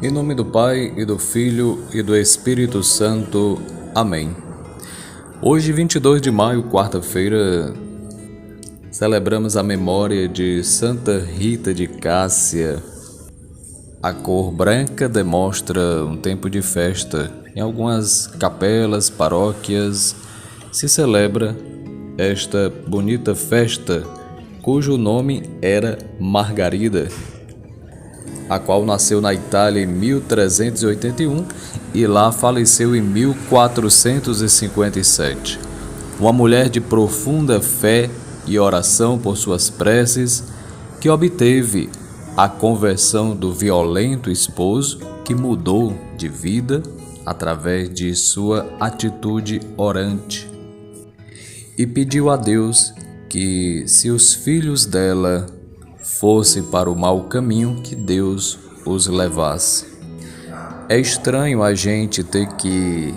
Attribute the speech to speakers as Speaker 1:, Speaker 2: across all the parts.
Speaker 1: Em nome do Pai, e do Filho, e do Espírito Santo. Amém. Hoje, 22 de maio, quarta-feira, celebramos a memória de Santa Rita de Cássia. A cor branca demonstra um tempo de festa. Em algumas capelas, paróquias, se celebra esta bonita festa, cujo nome era Margarida, a qual nasceu na Itália em 1381 e lá faleceu em 1457. Uma mulher de profunda fé e oração por suas preces, que obteve a conversão do violento esposo, que mudou de vida através de sua atitude orante, e pediu a Deus que, se os filhos dela fosse para o mau caminho, que Deus os levasse. É estranho a gente ter que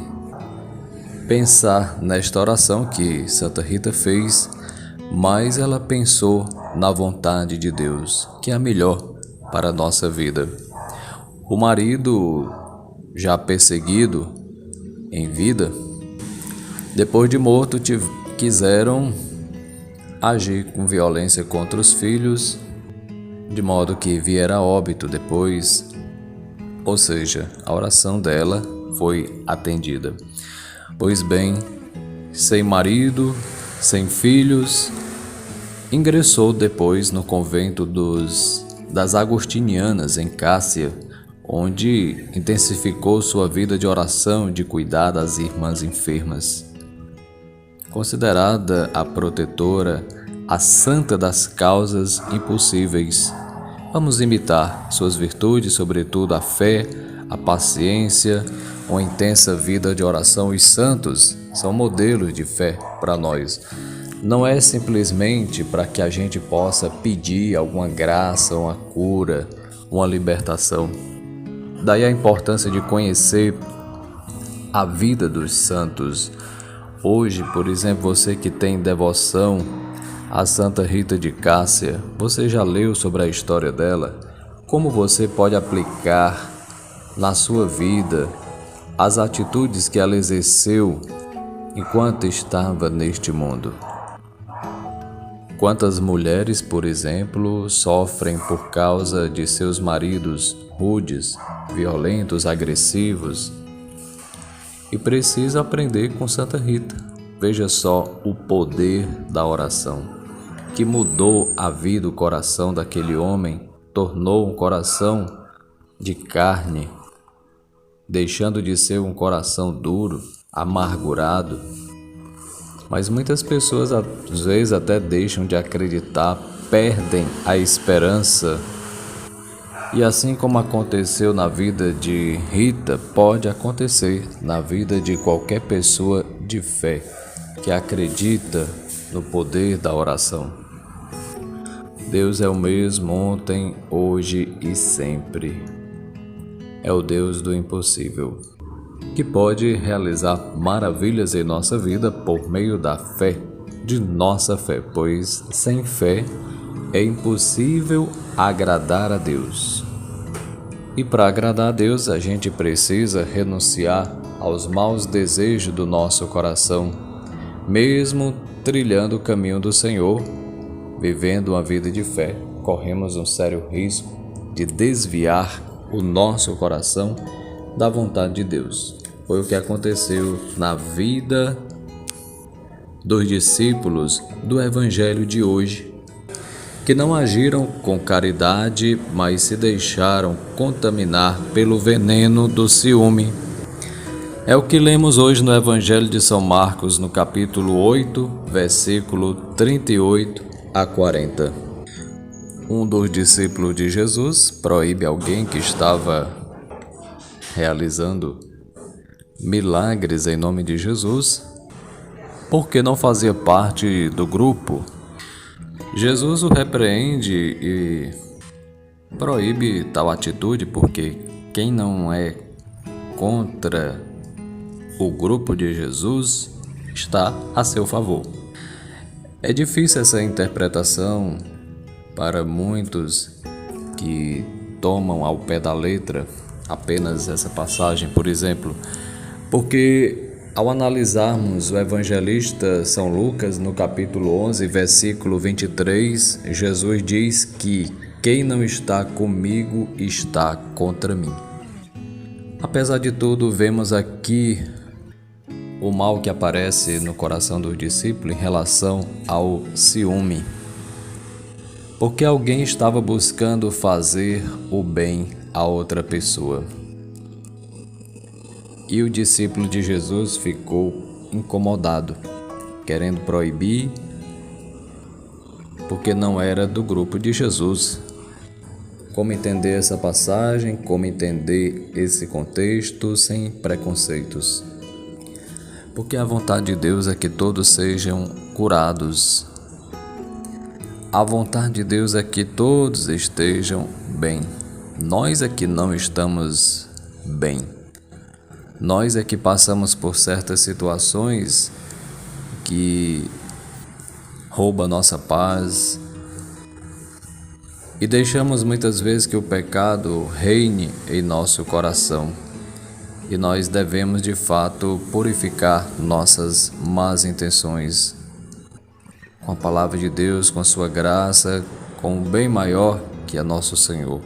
Speaker 1: pensar nesta oração que Santa Rita fez, mas ela pensou na vontade de Deus, que é a melhor para a nossa vida. O marido, já perseguido em vida, depois de morto, quiseram agir com violência contra os filhos, de modo que viera a óbito depois, ou seja, a oração dela foi atendida. Pois bem, sem marido, sem filhos, ingressou depois no convento das Agostinianas em Cássia, onde intensificou sua vida de oração e de cuidar das irmãs enfermas. Considerada a protetora, a santa das causas impossíveis, vamos imitar suas virtudes, sobretudo a fé, a paciência, uma intensa vida de oração. Os santos são modelos de fé para nós. Não é simplesmente para que a gente possa pedir alguma graça, uma cura, uma libertação. Daí a importância de conhecer a vida dos santos. Hoje, por exemplo, você que tem devoção a Santa Rita de Cássia, você já leu sobre a história dela? Como você pode aplicar na sua vida as atitudes que ela exerceu enquanto estava neste mundo? Quantas mulheres, por exemplo, sofrem por causa de seus maridos rudes, violentos, agressivos, e precisa aprender com Santa Rita. Veja só o poder da oração, que mudou a vida, o coração daquele homem, tornou um coração de carne, deixando de ser um coração duro, amargurado. Mas muitas pessoas às vezes até deixam de acreditar, perdem a esperança. E assim como aconteceu na vida de Rita, pode acontecer na vida de qualquer pessoa de fé que acredita no poder da oração. Deus é o mesmo ontem, hoje e sempre. É o Deus do impossível, que pode realizar maravilhas em nossa vida por meio da fé, de nossa fé, pois sem fé é impossível agradar a Deus. E para agradar a Deus, a gente precisa renunciar aos maus desejos do nosso coração, mesmo trilhando o caminho do Senhor, vivendo uma vida de fé, corremos um sério risco de desviar o nosso coração da vontade de Deus. Foi o que aconteceu na vida dos discípulos do Evangelho de hoje, que não agiram com caridade, mas se deixaram contaminar pelo veneno do ciúme. É o que lemos hoje no Evangelho de São Marcos, no capítulo 8, versículo 38 a 40. Um dos discípulos de Jesus proíbe alguém que estava realizando milagres em nome de Jesus, porque não fazia parte do grupo. Jesus o repreende e proíbe tal atitude, porque quem não é contra o grupo de Jesus está a seu favor. É difícil essa interpretação para muitos que tomam ao pé da letra apenas essa passagem, por exemplo, porque ao analisarmos o evangelista São Lucas, no capítulo 11, versículo 23, Jesus diz que quem não está comigo está contra mim. Apesar de tudo, vemos aqui o mal que aparece no coração do discípulo em relação ao ciúme. Porque alguém estava buscando fazer o bem a outra pessoa. E o discípulo de Jesus ficou incomodado, querendo proibir, porque não era do grupo de Jesus. Como entender essa passagem? Como entender esse contexto sem preconceitos? Porque a vontade de Deus é que todos sejam curados. A vontade de Deus é que todos estejam bem. Nós é que não estamos bem. Nós é que passamos por certas situações que roubam nossa paz e deixamos muitas vezes que o pecado reine em nosso coração. E nós devemos de fato purificar nossas más intenções com a palavra de Deus, com a sua graça, com o bem maior que é nosso Senhor.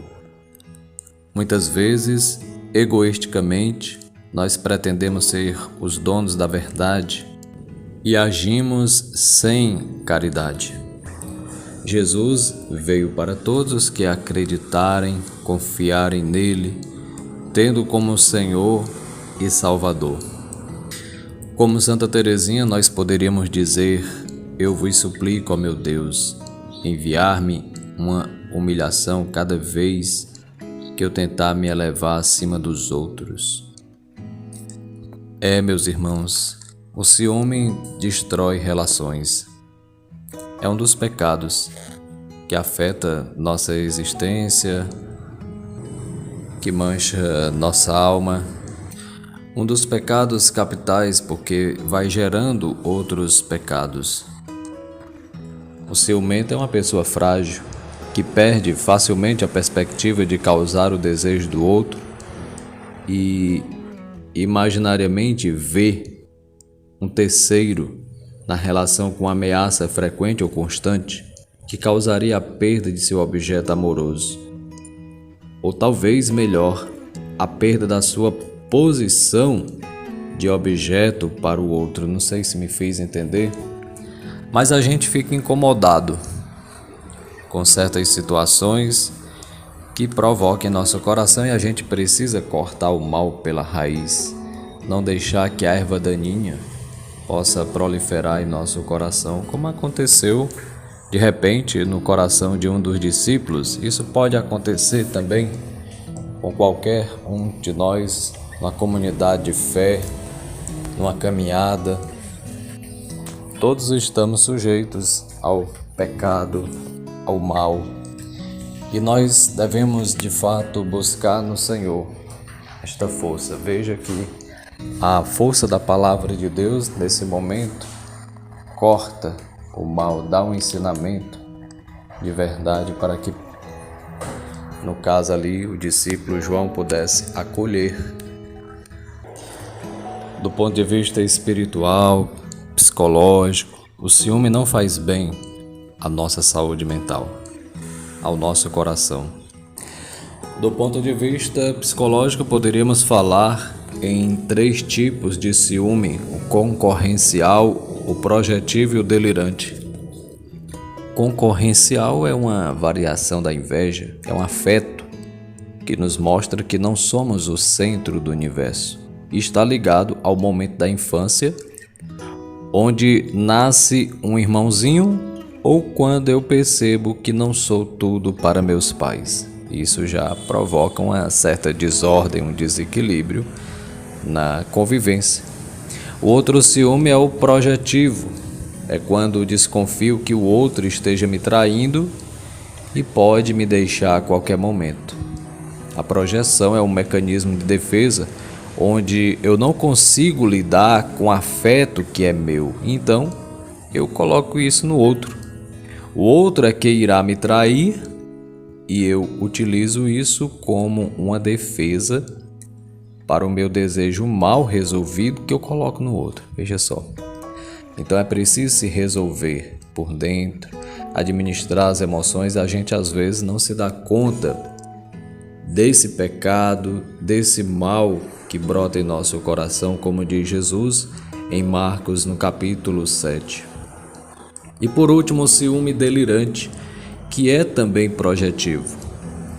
Speaker 1: Muitas vezes, egoisticamente, nós pretendemos ser os donos da verdade e agimos sem caridade. Jesus veio para todos os que acreditarem, confiarem nele, tendo como Senhor e Salvador. Como Santa Teresinha, nós poderíamos dizer: eu vos suplico, ó meu Deus, enviar-me uma humilhação cada vez que eu tentar me elevar acima dos outros. Meus irmãos, o ciúme destrói relações. É um dos pecados que afeta nossa existência, que mancha nossa alma. Um dos pecados capitais, porque vai gerando outros pecados. O ciumento é uma pessoa frágil, que perde facilmente a perspectiva de causar o desejo do outro e imaginariamente vê um terceiro na relação com ameaça frequente ou constante que causaria a perda de seu objeto amoroso. Ou talvez melhor, a perda da sua posição de objeto para o outro. Não sei se me fiz entender, mas a gente fica incomodado com certas situações que provoquem nosso coração e a gente precisa cortar o mal pela raiz, não deixar que a erva daninha possa proliferar em nosso coração, como aconteceu de repente no coração de um dos discípulos. Isso pode acontecer também com qualquer um de nós, numa comunidade de fé, numa caminhada. Todos estamos sujeitos ao pecado, ao mal, e nós devemos de fato buscar no Senhor esta força. Veja que a força da palavra de Deus nesse momento corta o mal, dá um ensinamento de verdade para que, no caso ali, o discípulo João pudesse acolher. Do ponto de vista espiritual, psicológico, o ciúme não faz bem à nossa saúde mental, ao nosso coração. Do ponto de vista psicológico, poderíamos falar em 3 tipos de ciúme: o concorrencial, o projetivo e o delirante. Concorrencial é uma variação da inveja, é um afeto que nos mostra que não somos o centro do universo. E está ligado ao momento da infância, onde nasce um irmãozinho, ou quando eu percebo que não sou tudo para meus pais. Isso já provoca uma certa desordem, um desequilíbrio na convivência. O outro ciúme é o projetivo. É quando desconfio que o outro esteja me traindo e pode me deixar a qualquer momento. A projeção é um mecanismo de defesa onde eu não consigo lidar com o afeto que é meu, então eu coloco isso no outro. O outro é que irá me trair e eu utilizo isso como uma defesa para o meu desejo mal resolvido que eu coloco no outro. Veja só. Então é preciso se resolver por dentro, administrar as emoções. A gente às vezes não se dá conta desse pecado, desse mal que brota em nosso coração, como diz Jesus em Marcos no capítulo 7. E por último, o ciúme delirante, que é também projetivo,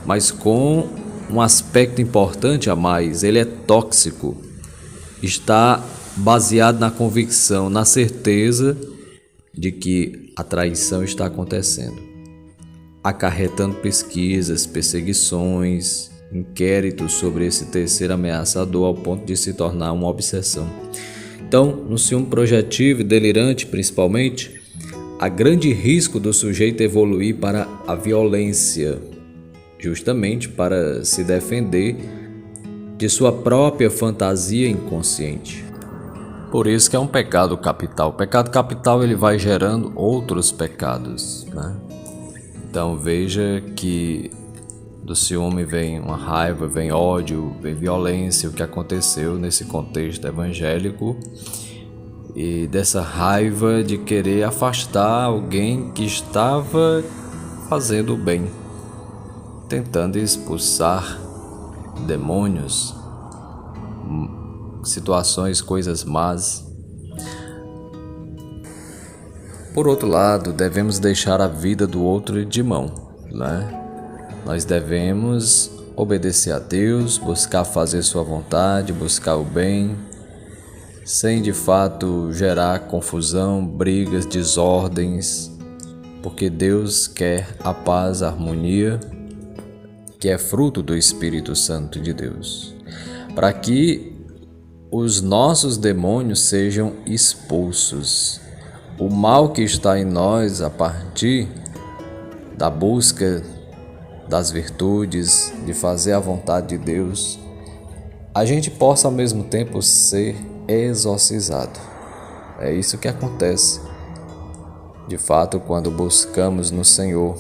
Speaker 1: mas com um aspecto importante a mais: ele é tóxico, está baseado na convicção, na certeza de que a traição está acontecendo, acarretando pesquisas, perseguições, inquéritos sobre esse terceiro ameaçador ao ponto de se tornar uma obsessão. Então, no ciúme projetivo e delirante principalmente, há grande risco do sujeito evoluir para a violência, justamente para se defender de sua própria fantasia inconsciente. Por isso que é um pecado capital. O pecado capital ele vai gerando outros pecados, né? Então veja que do ciúme vem uma raiva, vem ódio, vem violência, o que aconteceu nesse contexto evangélico, e dessa raiva de querer afastar alguém que estava fazendo o bem, tentando expulsar demônios, situações, coisas más. Por outro lado, devemos deixar a vida do outro de mão, né? Nós devemos obedecer a Deus, buscar fazer sua vontade, buscar o bem, sem de fato gerar confusão, brigas, desordens, porque Deus quer a paz, a harmonia, que é fruto do Espírito Santo de Deus, para que os nossos demônios sejam expulsos. O mal que está em nós a partir da busca das virtudes, de fazer a vontade de Deus, a gente possa ao mesmo tempo ser exorcizado. É isso que acontece, de fato, quando buscamos no Senhor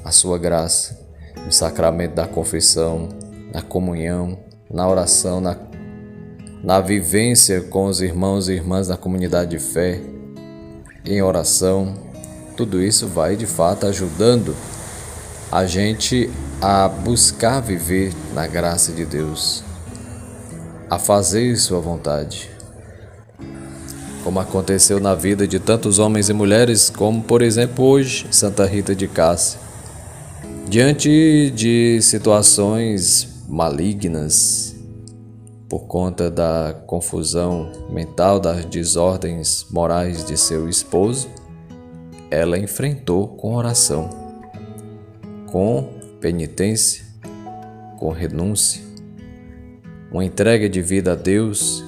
Speaker 1: a sua graça, no sacramento da confissão, na comunhão, na oração, na vivência com os irmãos e irmãs da comunidade de fé, em oração. Tudo isso vai de fato ajudando a gente a buscar viver na graça de Deus, a fazer sua vontade, como aconteceu na vida de tantos homens e mulheres, como por exemplo hoje Santa Rita de Cássia. Diante de situações malignas, por conta da confusão mental, das desordens morais de seu esposo, ela enfrentou com oração, com penitência, com renúncia, uma entrega de vida a Deus,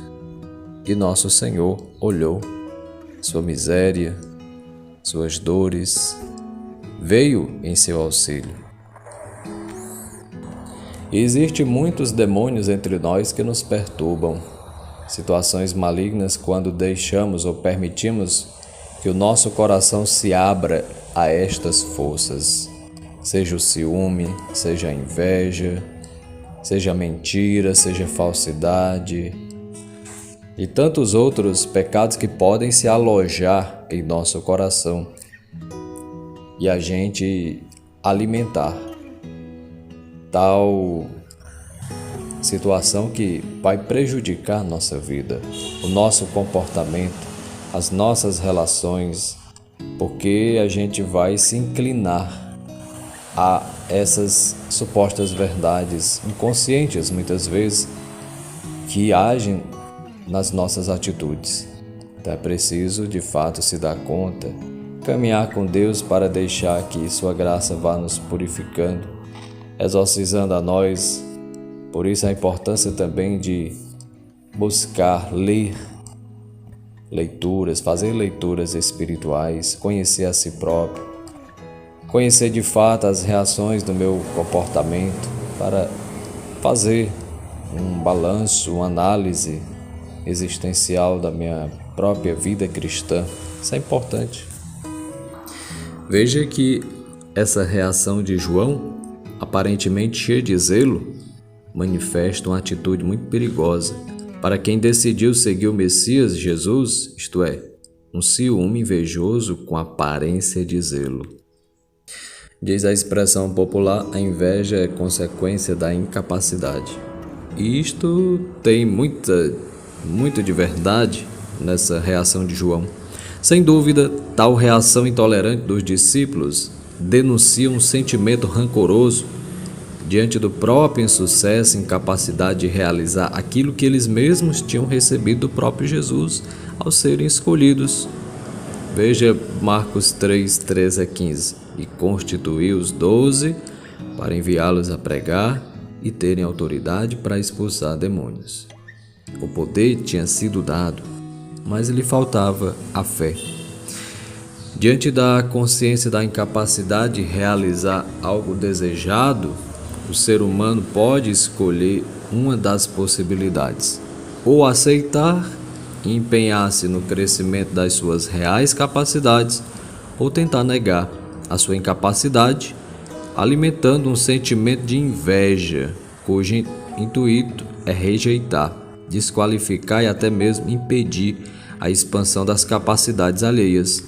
Speaker 1: e nosso Senhor olhou sua miséria, suas dores, veio em seu auxílio. E existem muitos demônios entre nós que nos perturbam, situações malignas quando deixamos ou permitimos que o nosso coração se abra a estas forças, seja o ciúme, seja a inveja, seja a mentira, seja a falsidade e tantos outros pecados que podem se alojar em nosso coração e a gente alimentar tal situação que vai prejudicar a nossa vida, o nosso comportamento, as nossas relações, porque a gente vai se inclinar a essas supostas verdades inconscientes, muitas vezes, que agem nas nossas atitudes. Então é preciso, de fato, se dar conta, caminhar com Deus para deixar que sua graça vá nos purificando, exorcizando a nós. Por isso a importância também de buscar leituras, fazer leituras espirituais, conhecer a si próprio, conhecer de fato as reações do meu comportamento, para fazer um balanço, uma análise existencial da minha própria vida cristã. Isso é importante. Veja que essa reação de João, aparentemente cheia de zelo, manifesta uma atitude muito perigosa para quem decidiu seguir o Messias Jesus, isto é, um ciúme invejoso com aparência de zelo. Diz a expressão popular: a inveja é consequência da incapacidade. E isto tem muito de verdade nessa reação de João. Sem dúvida, tal reação intolerante dos discípulos denuncia um sentimento rancoroso diante do próprio insucesso e incapacidade de realizar aquilo que eles mesmos tinham recebido do próprio Jesus ao serem escolhidos. Veja Marcos 3, 13 a 15. E constituiu os 12 para enviá-los a pregar e terem autoridade para expulsar demônios. O poder tinha sido dado, mas lhe faltava a fé. Diante da consciência da incapacidade de realizar algo desejado, o ser humano pode escolher uma das possibilidades: ou aceitar e empenhar-se no crescimento das suas reais capacidades, ou tentar negar a sua incapacidade, alimentando um sentimento de inveja, cujo intuito é rejeitar, desqualificar e até mesmo impedir a expansão das capacidades alheias.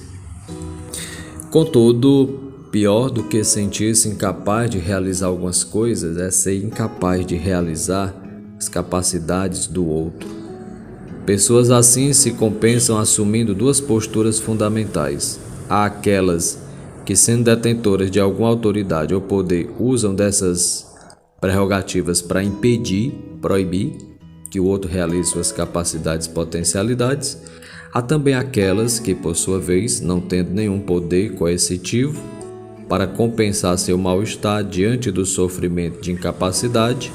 Speaker 1: Contudo, pior do que sentir-se incapaz de realizar algumas coisas é ser incapaz de realizar as capacidades do outro. Pessoas assim se compensam assumindo duas posturas fundamentais. Há aquelas que, sendo detentoras de alguma autoridade ou poder, usam dessas prerrogativas para impedir, proibir que o outro realize suas capacidades e potencialidades. Há também aquelas que, por sua vez, não tendo nenhum poder coercitivo para compensar seu mal-estar diante do sofrimento de incapacidade,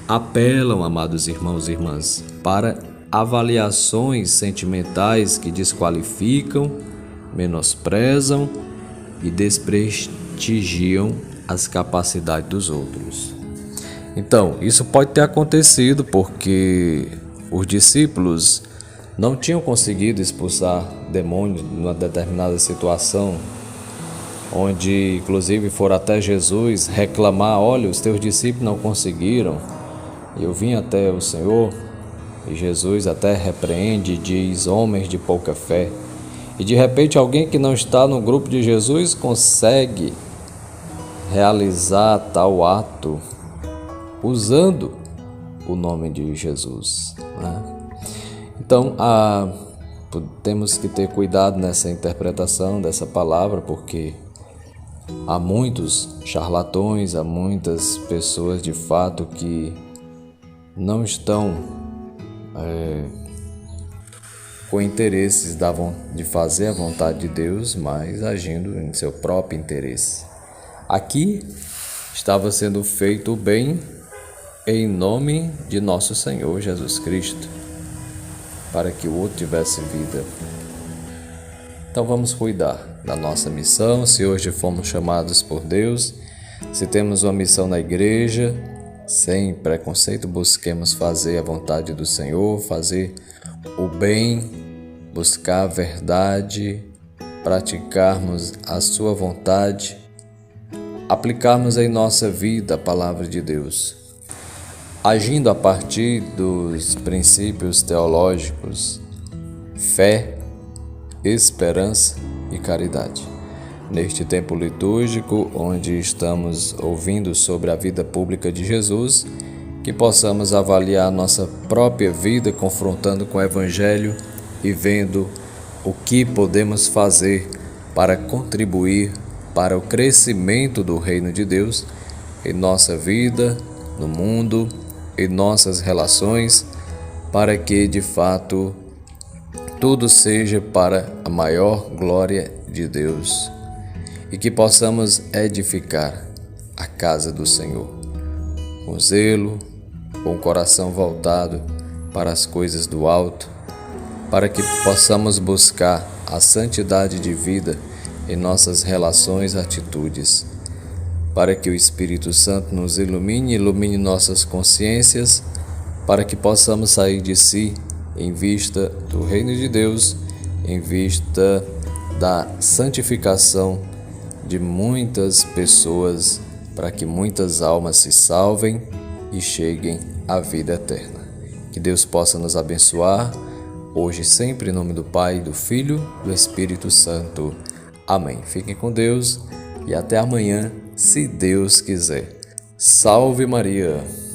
Speaker 1: apelam, amados irmãos e irmãs, para avaliações sentimentais que desqualificam, menosprezam e desprestigiam as capacidades dos outros. Então, isso pode ter acontecido porque os discípulos não tinham conseguido expulsar demônios numa determinada situação, onde inclusive foram até Jesus reclamar: olha, os teus discípulos não conseguiram, eu vim até o Senhor. E Jesus até repreende e diz: homens de pouca fé. E de repente alguém que não está no grupo de Jesus consegue realizar tal ato usando o nome de Jesus, né? Então, temos que ter cuidado nessa interpretação dessa palavra, porque há muitos charlatões, há muitas pessoas de fato que não estão com interesses de fazer a vontade de Deus, mas agindo em seu próprio interesse. Aqui estava sendo feito o bem em nome de nosso Senhor Jesus Cristo, para que o outro tivesse vida. Então vamos cuidar da nossa missão. Se hoje fomos chamados por Deus, se temos uma missão na igreja, sem preconceito, busquemos fazer a vontade do Senhor, fazer o bem, buscar a verdade, praticarmos a sua vontade, aplicarmos em nossa vida a palavra de Deus, agindo a partir dos princípios teológicos, fé, esperança e caridade. Neste tempo litúrgico, onde estamos ouvindo sobre a vida pública de Jesus, que possamos avaliar nossa própria vida confrontando com o Evangelho e vendo o que podemos fazer para contribuir para o crescimento do reino de Deus em nossa vida, no mundo, em nossas relações, para que de fato tudo seja para a maior glória de Deus e que possamos edificar a casa do Senhor com zelo, com o coração voltado para as coisas do alto, para que possamos buscar a santidade de vida em nossas relações e atitudes, para que o Espírito Santo nos ilumine nossas consciências, para que possamos sair de si em vista do reino de Deus, em vista da santificação de muitas pessoas, para que muitas almas se salvem e cheguem à vida eterna. Que Deus possa nos abençoar, hoje e sempre, em nome do Pai, do Filho e do Espírito Santo. Amém. Fiquem com Deus e até amanhã, se Deus quiser. Salve Maria!